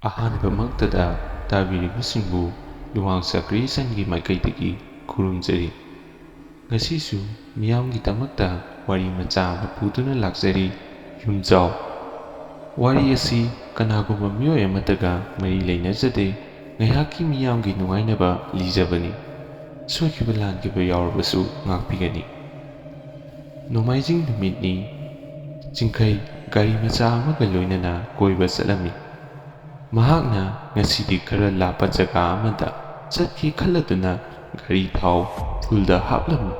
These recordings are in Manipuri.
ꯑꯍꯥꯟꯕꯃꯛꯇꯗ ꯇꯥꯕꯤꯔꯤꯕꯁꯤꯡꯕꯨ ꯂꯨꯋꯥꯡꯁꯥ ꯀ꯭ꯔꯤꯌꯦꯁꯟꯒꯤ ꯃꯥꯏꯀꯩꯗꯒꯤ ꯈꯨꯔꯨꯝꯖꯔꯤ꯫ ꯉꯁꯤꯁꯨ ꯃꯤꯌꯥꯝꯒꯤꯗꯃꯛꯇ ꯋꯥꯔꯤ ꯃꯆꯥ ꯑꯃ ꯄꯨꯗꯨꯅ ꯂꯥꯛꯆꯔꯤ꯫ ꯌꯨꯝꯖꯥꯎ ꯋꯥꯔꯤ ꯑꯁꯤ ꯀꯅꯥꯒꯨꯝꯕ ꯃꯤꯑꯣꯏ ꯑꯃꯠꯇꯒ ꯃꯔꯤ ꯂꯩꯅꯖꯗꯦ, ꯉꯥꯏꯍꯥꯛꯀꯤ ꯃꯤꯌꯥꯝꯒꯤ ꯅꯨꯡꯉꯥꯏꯅꯕ ꯂꯤꯖꯕꯅꯤ꯫ ꯁꯣꯏꯈꯤꯕ ꯂꯥꯟꯈꯤꯕ ꯌꯥꯎꯔꯕꯁꯨ ꯉꯥꯛꯄꯤꯒꯅꯤ꯫ ꯅꯣꯡꯃꯥꯏꯖꯤꯡ ꯅꯨꯃꯤꯠꯅꯤ꯫ ꯆꯤꯡꯈꯩ ꯒꯥꯔꯤ ꯃꯆꯥ ꯑꯃꯒ ꯂꯣꯏꯅꯅ ꯀꯣꯏꯕ ꯆꯠꯂꯝꯃꯤ꯫ ꯃꯍꯥꯛꯅ ꯉꯁꯤꯗꯤ ꯈꯔ ꯂꯥꯞꯄ ꯖꯒꯥ ꯑꯃꯗ ꯆꯠꯀꯦ ꯈꯜꯂꯗꯨꯅ ꯒꯥꯔꯤ ꯊꯥꯎ ꯐꯨꯜꯗ ꯍꯥꯞꯂꯝꯃꯤ꯫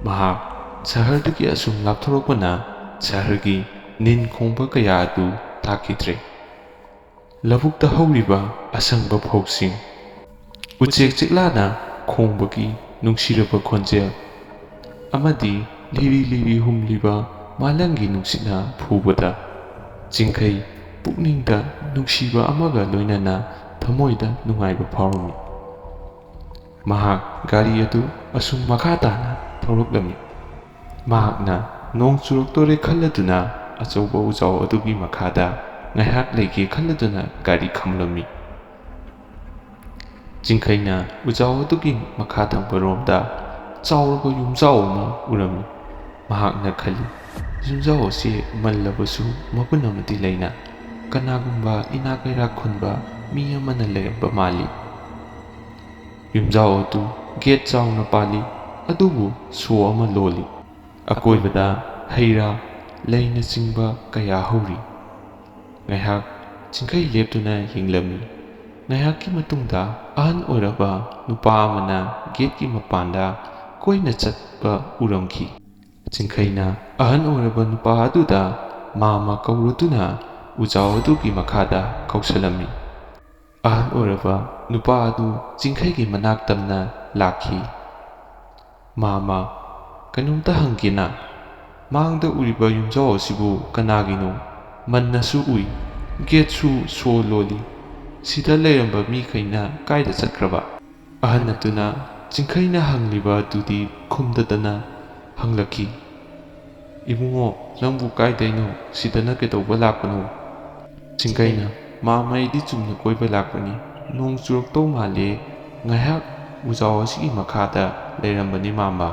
ꯃꯍꯥꯛ ꯁꯍꯔꯗꯒꯤ ꯑꯁꯨꯝ ꯂꯥꯞꯊꯣꯔꯛꯄꯅ ꯁꯍꯔꯒꯤ ꯅꯤꯟ ꯈꯣꯡꯕ ꯀꯌꯥ ꯑꯗꯨ ꯇꯥꯈꯤꯗ꯭ꯔꯦ꯫ ꯂꯧꯕꯨꯛꯇ ꯍꯧꯔꯤꯕ ꯑꯁꯪꯕ ꯐꯧꯁꯤꯡ, ꯎꯆꯦꯛ ꯆꯤꯛꯂꯥꯅ ꯈꯣꯡꯕꯒꯤ ꯅꯨꯡꯁꯤꯔꯕ ꯈꯣꯟꯖꯦꯜ, ꯑꯃꯗꯤ ꯂꯤꯔꯤ ꯂꯤꯔꯤ ꯍꯨꯝꯂꯤꯕ ꯃꯥꯂꯪꯒꯤ ꯅꯨꯡꯁꯤꯠꯅ ꯐꯨꯕꯗ ꯆꯤꯡꯈꯩ ꯄꯨꯛꯅꯤꯡꯗ ꯅꯨꯡꯁꯤꯕ ꯑꯃꯒ ꯂꯣꯏꯅꯅ ꯊꯃꯣꯏꯗ ꯅꯨꯡꯉꯥꯏꯕ ꯐꯥꯎꯔꯝꯃꯤ꯫ ꯃꯍꯥꯛ ꯒꯥꯔꯤ ꯑꯗꯨ ꯑꯁꯨꯝ ꯃꯈꯥ ꯇꯥꯅ ꯊꯧꯔꯛꯂꯝꯃꯤ꯫ ꯃꯍꯥꯛꯅ ꯅꯣꯡ ꯆꯨꯔꯛꯇꯣꯔꯦ ꯈꯜꯂꯗꯨꯅ ꯑꯆꯧꯕ ꯎꯖꯥꯎ ꯑꯗꯨꯒꯤ ꯃꯈꯥꯗ ꯉꯥꯏꯍꯥꯛ ꯂꯩꯒꯦ ꯈꯜꯂꯗꯨꯅ ꯒꯥꯔꯤ ꯈꯥꯝꯂꯝꯃꯤ꯫ ꯆꯤꯡꯈꯩꯅ ꯎꯖꯥꯎ ꯑꯗꯨꯒꯤ ꯃꯈꯥ ꯊꯪꯕꯔꯣꯝꯗ ꯆꯥꯎꯔꯕ ꯌꯨꯝꯖꯥꯎ ꯑꯃ ꯎꯔꯝꯃꯤ꯫ ꯃꯍꯥꯛꯅ ꯈꯜꯂꯤ, ꯌꯨꯝꯖꯥꯎ ꯑꯁꯤ ꯃꯜꯂꯕꯁꯨ ꯃꯒꯨꯟ ꯑꯃꯗꯤ ꯂꯩꯅ ꯀꯅꯥꯒꯨꯝꯕ ꯏꯅꯥꯛ ꯀꯩꯔꯥꯛ ꯈꯨꯟꯕ ꯃꯤ ꯑꯃꯅ ꯂꯩꯔꯝꯕ ꯃꯥꯜꯂꯤ꯫ ꯌꯨꯝꯖꯥꯎ ꯑꯗꯨ ꯒꯦꯠ ꯆꯥꯎꯅ ꯄꯥꯜꯂꯤ, ꯑꯗꯨꯕꯨ ꯁꯣ ꯑꯃ ꯂꯣꯜꯂꯤ꯫ ꯑꯀꯣꯏꯕꯗ ꯍꯩꯔꯥ ꯂꯩꯅꯆꯤꯡꯕ ꯀꯌꯥ ꯍꯧꯔꯤ꯫ ꯉꯥꯏꯍꯥꯛ ꯆꯤꯡꯈꯩ ꯂꯦꯞꯇꯨꯅ ꯌꯦꯡꯂꯝꯃꯤ꯫ ꯉꯥꯏꯍꯥꯛꯀꯤ ꯃꯇꯨꯡꯗ ꯑꯍꯟ ꯑꯣꯏꯔꯕ ꯅꯨꯄꯥ ꯑꯃꯅ ꯒꯦꯠꯀꯤ ꯃꯄꯥꯟꯗ ꯀꯣꯏꯅ ꯆꯠꯄ ꯎꯔꯝꯈꯤ꯫ ꯆꯤꯡꯈꯩꯅ ꯑꯍꯟ ꯑꯣꯏꯔꯕ ꯅꯨꯄꯥ ꯑꯗꯨꯗ ꯃꯥꯝꯃ ꯀꯧꯔꯗꯨꯅ ꯎꯖꯥꯎ ꯑꯗꯨꯒꯤ ꯃꯈꯥꯗ ꯀꯧꯁꯜꯂꯝꯃꯤ꯫ ꯑꯍꯟ ꯑꯣꯏꯔꯕ ꯅꯨꯄꯥ ꯑꯗꯨ ꯆꯤꯡꯈꯩꯒꯤ ꯃꯅꯥꯛ ꯇꯝꯅ ꯂꯥꯛꯈꯤ꯫ "ꯃꯥꯝꯃ, ꯀꯩꯅꯣꯝꯇ ꯍꯪꯒꯦꯅ, ꯃꯥꯡꯗ ꯎꯔꯤꯕ ꯌꯨꯝꯖꯥꯎ ꯑꯁꯤꯕꯨ ꯀꯅꯥꯒꯤꯅꯣ? ꯃꯟꯅꯁꯨ ꯎꯏ, ꯒꯦꯠꯁꯨ ꯁꯣ ꯂꯣꯜꯂꯤ꯫ ꯁꯤꯗ ꯂꯩꯔꯝꯕ ꯃꯤꯈꯩꯅ ꯀꯥꯏꯗ ꯆꯠꯈ꯭ꯔꯕ?" ꯑꯍꯟ ꯑꯗꯨꯅ ꯆꯤꯡꯈꯩꯅ ꯍꯪꯂꯤꯕ ꯑꯗꯨꯗꯤ ꯈꯨꯝꯗꯗꯅ ꯍꯪꯂꯛꯈꯤ, "ꯏꯕꯨꯡꯉꯣ, ꯅꯪꯕꯨ ꯀꯥꯏꯗꯩꯅꯣ? ꯁꯤꯗꯅ ꯀꯩꯗꯧꯕ ꯂꯥꯛꯄꯅꯣ?" ꯆꯤꯡꯈꯩꯅ, "ꯃꯥꯝꯃ, ꯑꯩꯗꯤ ꯆꯨꯝꯅ ꯀꯣꯏꯕ ꯂꯥꯛꯄꯅꯤ꯫ ꯅꯣꯡ ꯆꯨꯔꯛꯇꯧ ꯃꯥꯜꯂꯦ, ꯉꯥꯏꯍꯥꯛ ꯎꯖꯥꯎ ꯑꯁꯤꯒꯤ ꯃꯈꯥꯗ ꯂꯩꯔꯝꯕꯅꯤ ꯃꯥꯝꯃ꯫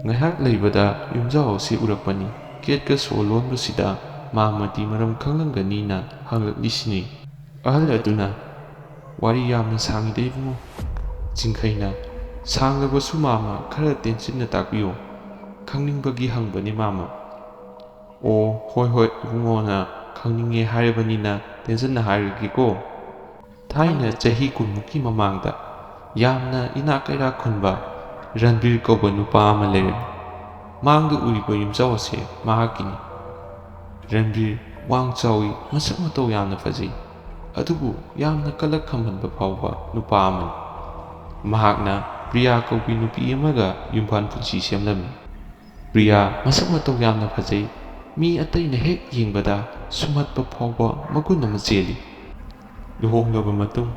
ꯉꯥꯏꯍꯥꯛ ꯂꯩꯕꯗ ꯌꯨꯝꯖꯥꯎ ꯑꯁꯤ ꯎꯔꯛꯄꯅꯤ꯫ ꯒꯦꯠꯀ ꯁꯣ ꯂꯣꯟꯕꯁꯤꯗ ꯃꯥꯝꯃꯗꯤ ꯃꯔꯝ ꯈꯪꯂꯝꯒꯅꯤꯅ ꯍꯪꯂꯛꯂꯤꯁꯤꯅꯤ." ꯑꯍꯜ ꯑꯗꯨꯅ, "ꯋꯥꯔꯤ ꯌꯥꯝꯅ ꯁꯥꯡꯉꯤꯗ ꯏꯕꯨꯡꯉꯣ." ꯆꯤꯡꯈꯩꯅ, "ꯁꯥꯡꯂꯕꯁꯨ ꯃꯥꯝꯃ ꯈꯔ ꯇꯦꯟꯁꯤꯟꯅ ꯇꯥꯛꯄꯤꯌꯨ, ꯈꯪꯅꯤꯡꯕꯒꯤ ꯍꯪꯕꯅꯤ ꯃꯥꯝꯃ." "ꯑꯣ, ꯍꯣꯏ ꯍꯣꯏ, ꯏꯕꯨꯡꯉꯣꯅ ꯈꯪꯅꯤꯡꯉꯦ ꯍꯥꯏꯔꯕꯅꯤꯅ ꯇꯦꯟꯖꯟꯅ ꯍꯥꯏꯔꯒꯦꯀꯣ꯫ ꯊꯥꯏꯅ ꯆꯍꯤ 10ꯃꯨꯛꯀꯤ ꯃꯃꯥꯡꯗ ꯌꯥꯝꯅ ꯏꯅꯥꯛ ꯀꯩꯔꯥꯛ ꯈꯨꯟꯕ ꯔꯟꯕꯤꯔ ꯀꯧꯕ ꯅꯨꯄꯥ ꯑꯃ ꯂꯩꯔꯝꯃꯤ꯫ ꯃꯥꯡꯗ ꯎꯔꯤꯕ ꯌꯨꯝꯖꯥꯎ ꯑꯁꯤ ꯃꯍꯥꯛꯀꯤꯅꯤ꯫ ꯔꯟꯕꯤꯔ ꯋꯥꯡ ꯆꯥꯎꯏ, ꯃꯁꯛ ꯃꯇꯧ ꯌꯥꯝꯅ ꯐꯖꯩ, ꯑꯗꯨꯕꯨ ꯌꯥꯝꯅ ꯀꯂꯛ ꯈꯝꯍꯟꯕ ꯐꯥꯎꯕ ꯅꯨꯄꯥ ꯑꯃꯅꯤ꯫ ꯃꯍꯥꯛꯅ ꯄ꯭ꯔꯤꯌꯥ ꯀꯧꯕꯤ ꯅꯨꯄꯤ ꯑꯃꯒ ꯌꯨꯝꯐꯥꯟ ꯄꯨꯟꯁꯤ ꯁꯦꯝꯂꯝꯃꯤ꯫ ꯄ꯭ꯔꯤꯌꯥ ꯃꯁꯛ ꯃꯇꯧ ꯌꯥꯝꯅ ꯐꯖꯩ, ꯃꯤ ꯑꯇꯩꯅ ꯍꯦꯛ ꯌꯦꯡꯕꯗ ꯁꯨꯝꯍꯠꯄ ꯐꯥꯎꯕ ꯃꯒꯨꯟ ꯑꯃ ꯆꯦꯜꯂꯤ꯫ ꯂꯨꯍꯣꯡꯂꯕ ꯃꯇꯨꯡ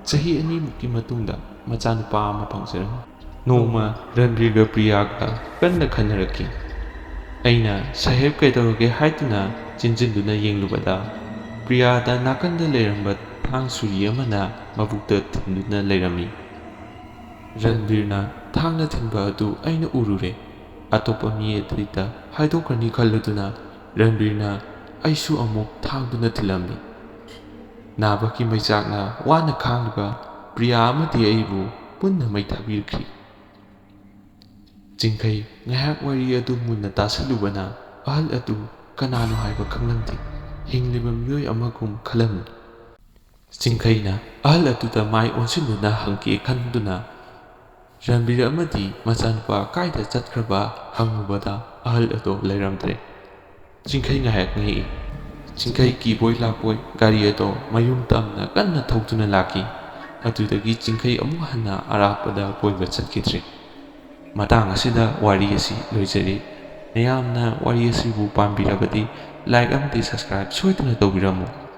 ꯆꯍꯤ 2ꯃꯨꯛꯀꯤ ꯃꯇꯨꯡꯗ ꯃꯆꯥꯅꯨꯄꯥ ꯑꯃ ꯐꯪꯖꯔꯝꯃꯤ꯫ ꯅꯣꯡꯃ ꯔꯟꯕꯤꯔꯒ ꯄ꯭ꯔꯤꯌꯥꯒ ꯀꯟꯅ ꯈꯟꯅꯔꯛꯈꯤ꯫ ꯑꯩꯅ "ꯁꯥꯍꯦꯕ, ꯀꯩꯗꯧꯔꯒꯦ?" ꯍꯥꯏꯗꯨꯅ ꯆꯦꯟꯖꯤꯜꯗꯨꯅ ꯌꯦꯡꯂꯨꯕꯗ ꯄ꯭ꯔꯤꯌꯥꯗ ꯅꯥꯀꯟꯗ ꯂꯩꯔꯝꯕ ꯊꯥꯡ ꯁꯨꯔꯤ ꯑꯃꯅ ꯃꯕꯨꯛꯇ ꯊꯤꯟꯗꯨꯅ ꯂꯩꯔꯝꯃꯤ꯫ ꯔꯟꯕꯤꯔꯅ ꯊꯥꯡꯅ ꯊꯤꯟꯕ ꯑꯗꯨ ꯑꯩꯅ ꯎꯔꯨꯔꯦ꯫ ꯑꯇꯣꯞꯄ ꯃꯤ ꯑꯇꯩꯗ ꯍꯥꯏꯗꯣꯛꯈ꯭ꯔꯅꯤ ꯈꯜꯂꯗꯨꯅ ꯔꯟꯕꯤꯔꯅ ꯑꯩꯁꯨ ꯑꯃꯨꯛ ꯊꯥꯡꯗꯨꯅ ꯊꯤꯜꯂꯝꯃꯤ꯫ ꯅꯥꯕꯒꯤ ꯃꯩꯆꯥꯛꯅ ꯋꯥꯅ ꯈꯥꯡꯂꯤꯕ ꯄ꯭ꯔꯤꯌꯥ ꯑꯃꯗꯤ ꯑꯩꯕꯨ ꯄꯨꯟꯅ ꯃꯩ ꯊꯥꯕꯤꯈꯤ꯫ ꯆꯤꯡꯈꯩ ꯉꯥꯏꯍꯥꯛ ꯋꯥꯔꯤ ꯑꯗꯨ ꯃꯨꯟꯅ ꯇꯥꯁꯜꯂꯨꯕꯅ ꯑꯍꯜ ꯑꯗꯨ ꯀꯅꯥꯅꯣ ꯍꯥꯏꯕ ꯈꯪꯂꯝꯗꯦ, ꯍꯤꯡꯂꯤꯕ ꯃꯤꯑꯣꯏ ꯑꯃꯒꯨꯝ ꯈꯜꯂꯝꯃꯤ꯫ ꯆꯤꯡꯈꯩꯅ ꯑꯍꯜ ꯑꯗꯨꯗ ꯃꯥꯏ ꯑꯣꯟꯁꯤꯟꯗꯨꯅ ꯍꯪꯒꯦ ꯈꯟꯗꯨꯅ ꯔꯟꯕꯤꯔ ꯑꯃꯗꯤ ꯃꯆꯥꯅꯨꯄꯥ ꯀꯥꯏꯗ ꯆꯠꯈ꯭ꯔꯕ ꯍꯪꯂꯨꯕꯗ ꯑꯍꯜ ꯑꯗꯨ ꯂꯩꯔꯝꯗ꯭ꯔꯦ꯫ ꯆꯤꯡꯈꯩ ꯉꯥꯏꯍꯥꯛ ꯉꯛꯏ꯫ ꯆꯤꯡꯈꯩ ꯀꯤꯕꯣꯏ ꯂꯥꯛꯄꯣꯏ ꯒꯥꯔꯤ ꯑꯗꯨ ꯃꯌꯨꯝ ꯇꯝꯅ ꯀꯟꯅ ꯊꯧꯗꯨꯅ ꯂꯥꯛꯈꯤ꯫ ꯑꯗꯨꯗꯒꯤ ꯆꯤꯡꯈꯩ ꯑꯃꯨꯛ ꯍꯟꯅ ꯑꯔꯥꯞꯄꯗ ꯀꯣꯏꯕ ꯆꯠꯈꯤꯗ꯭ꯔꯦ꯫ ꯃꯇꯥꯡ ꯑꯁꯤꯗ ꯋꯥꯔꯤ ꯑꯁꯤ ꯂꯣꯏꯖꯔꯤ꯫ ꯃꯌꯥꯝꯅ ꯋꯥꯔꯤ ꯑꯁꯤꯕꯨ ꯄꯥꯝꯕꯤꯔꯕꯗꯤ ꯂꯥꯏꯛ ꯑꯃꯗꯤ ꯁꯕꯁꯀ꯭ꯔꯥꯏꯕ ꯁꯣꯏꯗꯅ ꯇꯧꯕꯤꯔꯝꯃꯨ꯫